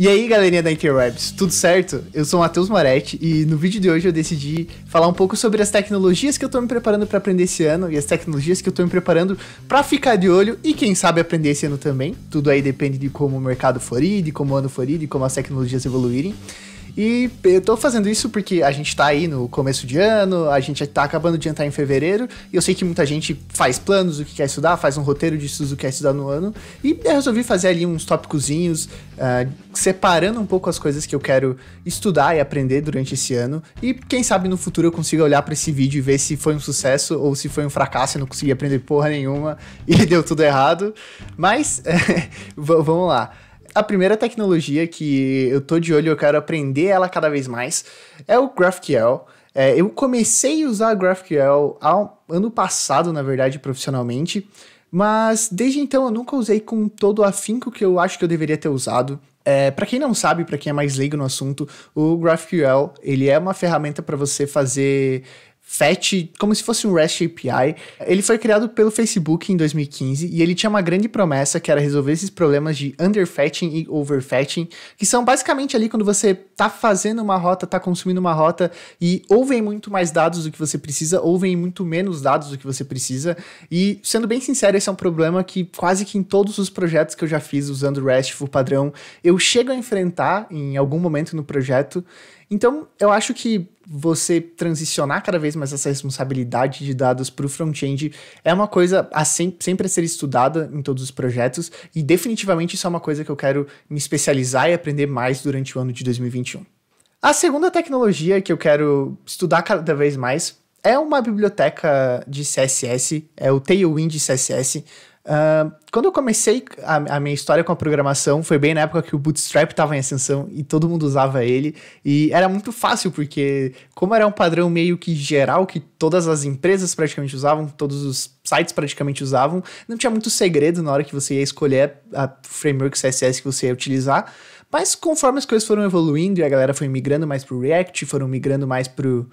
E aí, galerinha da Interwebs, tudo certo? Eu sou o Matheus Moretti e no vídeo de hoje eu decidi falar um pouco sobre as tecnologias que eu tô me preparando para aprender esse ano e as tecnologias que eu tô me preparando para ficar de olho e quem sabe aprender esse ano também. Tudo aí depende de como o mercado for ir, de como o ano for ir, de como as tecnologias evoluírem. E eu tô fazendo isso porque a gente tá aí no começo de ano, a gente tá acabando de entrar em fevereiro, e eu sei que muita gente faz planos do que quer estudar, faz um roteiro de estudos do que quer estudar no ano, e eu resolvi fazer ali uns tópicozinhos, separando um pouco as coisas que eu quero estudar e aprender durante esse ano, e quem sabe no futuro eu consiga olhar pra esse vídeo e ver se foi um sucesso ou se foi um fracasso e não consegui aprender porra nenhuma e deu tudo errado, mas vamos lá. A primeira tecnologia que eu tô de olho e eu quero aprender ela cada vez mais é o GraphQL. Eu comecei a usar GraphQL ano passado, na verdade, profissionalmente, mas desde então eu nunca usei com todo o afinco que eu acho que eu deveria ter usado. Para quem não sabe, para quem é mais leigo no assunto, o GraphQL ele é uma ferramenta para você fazer fetch, como se fosse um REST API. Ele foi criado pelo Facebook em 2015 e ele tinha uma grande promessa que era resolver esses problemas de underfetching e overfetching, que são basicamente ali quando você tá fazendo uma rota, tá consumindo uma rota e ou vem muito mais dados do que você precisa ou vem muito menos dados do que você precisa. E, sendo bem sincero, esse é um problema que quase que em todos os projetos que eu já fiz usando RESTful padrão, eu chego a enfrentar em algum momento no projeto. Então, eu acho que você transicionar cada vez mais essa responsabilidade de dados para o front-end é uma coisa sempre a ser estudada em todos os projetos e definitivamente isso é uma coisa que eu quero me especializar e aprender mais durante o ano de 2021. A segunda tecnologia que eu quero estudar cada vez mais é uma biblioteca de CSS, é o Tailwind CSS. Quando eu comecei a minha história com a programação, foi bem na época que o Bootstrap estava em ascensão e todo mundo usava ele, e era muito fácil, porque como era um padrão meio que geral, que todas as empresas praticamente usavam, todos os sites praticamente usavam, não tinha muito segredo na hora que você ia escolher a framework CSS que você ia utilizar. Mas conforme as coisas foram evoluindo e a galera foi migrando mais pro React, foram migrando mais pro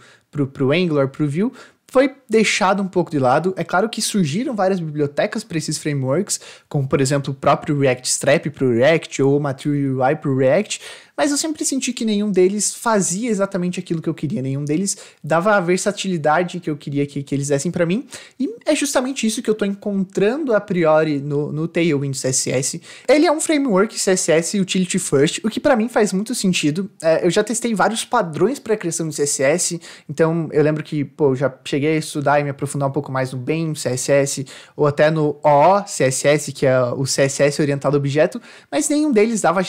Angular, pro Vue, foi deixado um pouco de lado. É claro que surgiram várias bibliotecas para esses frameworks, como por exemplo o próprio React Strap para o React ou o Material UI para o React, mas eu sempre senti que nenhum deles fazia exatamente aquilo que eu queria, nenhum deles dava a versatilidade que eu queria que eles dessem para mim, e é justamente isso que eu estou encontrando a priori no Tailwind CSS. Ele é um framework CSS utility first, o que para mim faz muito sentido. Eu já testei vários padrões para a criação de CSS, então eu lembro que eu já cheguei a estudar e me aprofundar um pouco mais no BEM CSS, ou até no OO CSS, que é o CSS orientado a objeto, mas nenhum deles dava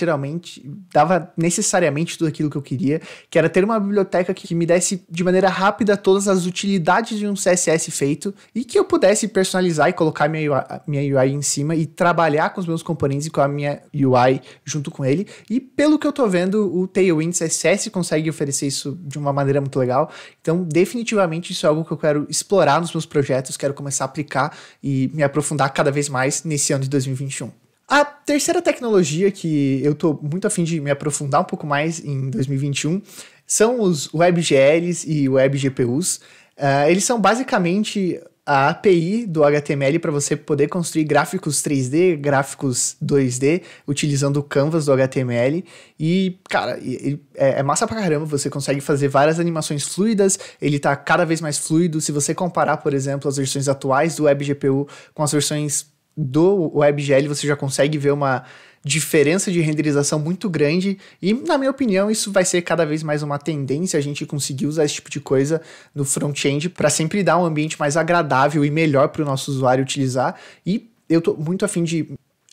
necessariamente tudo aquilo que eu queria, que era ter uma biblioteca que me desse de maneira rápida todas as utilidades de um CSS feito e que eu pudesse personalizar e colocar minha UI em cima e trabalhar com os meus componentes e com a minha UI junto com ele. E pelo que eu tô vendo, o Tailwind CSS consegue oferecer isso de uma maneira muito legal. Então, definitivamente, isso é algo que eu quero explorar nos meus projetos, quero começar a aplicar e me aprofundar cada vez mais nesse ano de 2021. A terceira tecnologia que eu tô muito afim de me aprofundar um pouco mais em 2021 são os WebGLs e WebGPUs. Eles são basicamente a API do HTML para você poder construir gráficos 3D, gráficos 2D, utilizando o canvas do HTML. E, cara, é massa pra caramba, você consegue fazer várias animações fluidas, ele tá cada vez mais fluido. Se você comparar, por exemplo, as versões atuais do WebGPU com as versões do WebGL, você já consegue ver uma diferença de renderização muito grande e, na minha opinião, isso vai ser cada vez mais uma tendência, a gente conseguir usar esse tipo de coisa no front-end para sempre dar um ambiente mais agradável e melhor para o nosso usuário utilizar, e eu tô muito afim de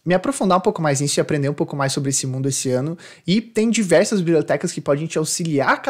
me aprofundar um pouco mais nisso e aprender um pouco mais sobre esse mundo esse ano. E tem diversas bibliotecas que podem te auxiliar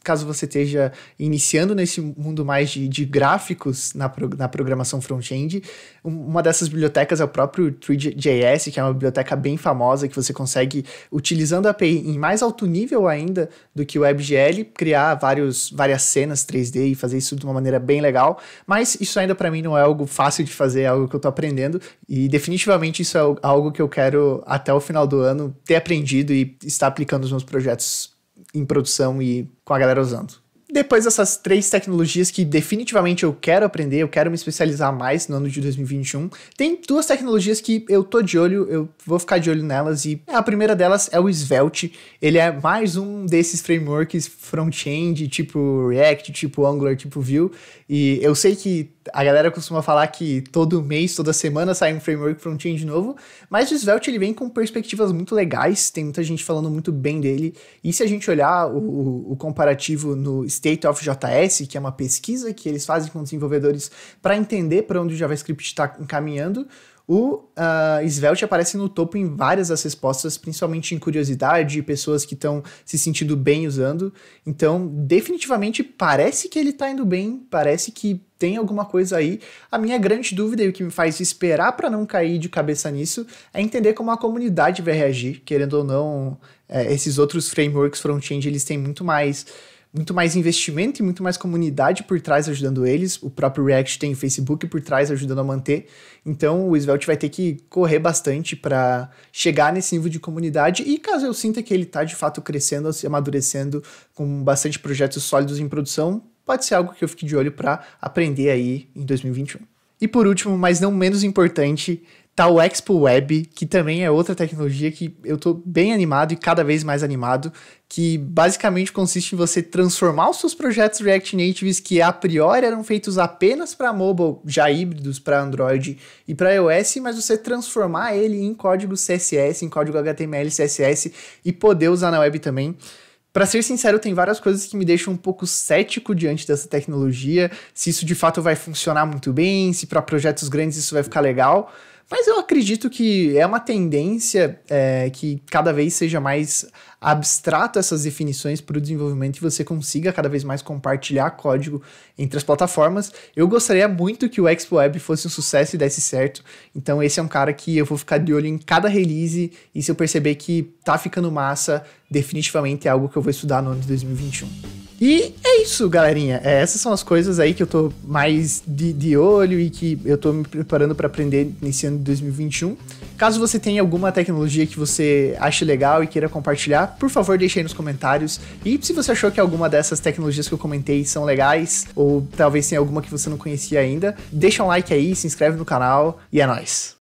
caso você esteja iniciando nesse mundo mais de gráficos na programação front-end. Uma dessas bibliotecas é o próprio Three.js, que é uma biblioteca bem famosa, que você consegue, utilizando a API em mais alto nível ainda do que o WebGL, criar várias cenas 3D e fazer isso de uma maneira bem legal. Mas isso ainda para mim não é algo fácil de fazer, é algo que eu tô aprendendo. E definitivamente isso é algo que eu quero, até o final do ano, ter aprendido e estar aplicando nos meus projetos em produção e com a galera usando. depois dessas 3 tecnologias que definitivamente eu quero aprender, eu quero me especializar mais no ano de 2021, tem 2 tecnologias que eu tô de olho, eu vou ficar de olho nelas, e a primeira delas é o Svelte. Ele é mais um desses frameworks front-end, tipo React, tipo Angular, tipo Vue, e eu sei que a galera costuma falar que todo mês, toda semana sai um framework front-end novo, mas o Svelte ele vem com perspectivas muito legais, tem muita gente falando muito bem dele, e se a gente olhar o comparativo no State of JS, que é uma pesquisa que eles fazem com desenvolvedores para entender para onde o JavaScript está encaminhando, o Svelte aparece no topo em várias das respostas, principalmente em curiosidade, pessoas que estão se sentindo bem usando. Então, definitivamente, parece que ele está indo bem, parece que tem alguma coisa aí. A minha grande dúvida e o que me faz esperar para não cair de cabeça nisso é entender como a comunidade vai reagir. Querendo ou não, esses outros frameworks front-end, eles têm muito mais investimento e muito mais comunidade por trás ajudando eles. O próprio React tem o Facebook por trás ajudando a manter. Então o Svelte vai ter que correr bastante para chegar nesse nível de comunidade, e caso eu sinta que ele está de fato crescendo, se amadurecendo, com bastante projetos sólidos em produção, pode ser algo que eu fique de olho para aprender aí em 2021. E por último, mas não menos importante, tá o Expo Web, que também é outra tecnologia que eu tô bem animado e cada vez mais animado, que basicamente consiste em você transformar os seus projetos React Natives que a priori eram feitos apenas para mobile, já híbridos para Android e para iOS, mas você transformar ele em código CSS, em código HTML, CSS, e poder usar na web também. Pra ser sincero, tem várias coisas que me deixam um pouco cético diante dessa tecnologia, se isso de fato vai funcionar muito bem, se para projetos grandes isso vai ficar legal, mas eu acredito que é uma tendência que cada vez seja mais abstrato essas definições para o desenvolvimento e você consiga cada vez mais compartilhar código entre as plataformas. Eu gostaria muito que o Expo Web fosse um sucesso e desse certo, então esse é um cara que eu vou ficar de olho em cada release, e se eu perceber que tá ficando massa, definitivamente é algo que eu vou estudar no ano de 2021. E é isso, galerinha. Essas são as coisas aí que eu tô mais de olho e que eu tô me preparando para aprender nesse ano de 2021. Caso você tenha alguma tecnologia que você ache legal e queira compartilhar, por favor, deixe aí nos comentários. E se você achou que alguma dessas tecnologias que eu comentei são legais, ou talvez tenha alguma que você não conhecia ainda, deixa um like aí, se inscreve no canal e é nóis!